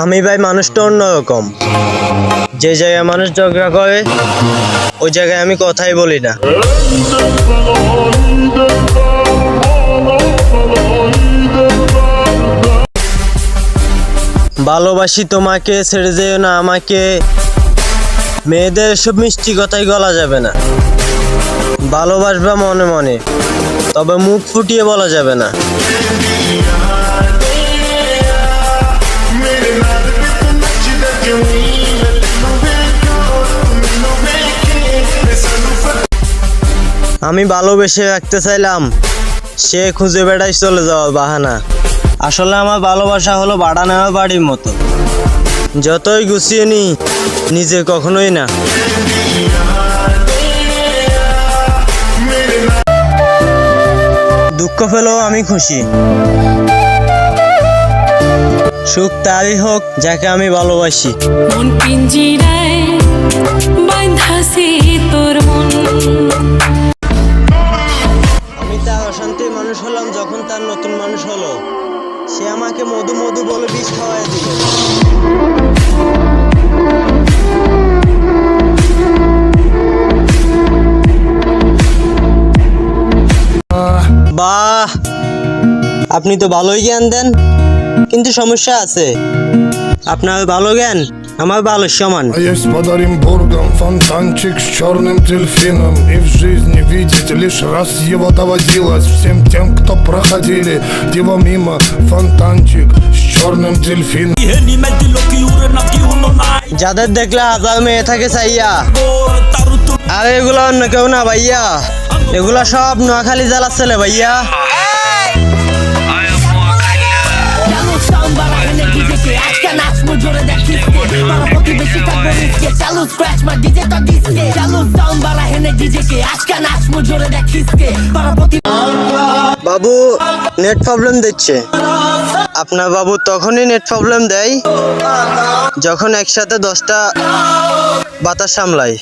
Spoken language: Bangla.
আমি ভাই মানুষটা অন্যরকম। যে জায়গায় মানুষ ঝগড়া করে ওই জায়গায় আমি কথাই বলি না। ভালোবাসি তোমাকে, ছেড়ে যেও না আমাকে, মেয়েদের সব মিষ্টি কথাই গলা যাবে না। ভালোবাসবা মনে মনে, তবে মুখ ফুটিয়ে বলা যাবে না। আমি ভালোবেসে রাখতে চাইলাম, সে খুঁজে বেড়াই চলে যাওয়ার বাহানা। আসলে আমার ভালোবাসা হলো ভাড়া নেওয়া বাড়ির মতো, যতই গুছিয়ে নি নিজে কখনোই না। দুঃখ পেলেও আমি খুশি, সুখ তারই হোক যাকে আমি ভালোবাসি। মন পিঞ্জিরায় বাঁধাছে তোর মন। আমি তার অশান্তির মানুষ হলাম যখন তার নতুন মানুষ হলো। সে আমাকে মধু মধু বলে বিষ খাওয়াই দিল। বাহ, আপনি তো ভালোই জ্ঞান দেন, কিন্তু সমস্যা আছে। আপনার ভালো জ্ঞান আমার ভালো সমান। Есть под Оренбургом фонтанчик с черным дельфином. И в жизни видеть лишь раз его доводилось. Всем тем, кто проходили его мимо. Фонтанчик с черным дельфином. যাদের দেখলে হাজার মেয়ে থাকে চাইয়া, আর এগুলো অন্য কেউ না ভাইয়া, এগুলা সব নোয়াখালী জেলার ছেলে ভাইয়া। বাবু নেট প্রবলেম দিচ্ছে। আপনার বাবু তখনই নেট প্রবলেম দেয় যখন একসাথে 10টা বাতাস সামলায়।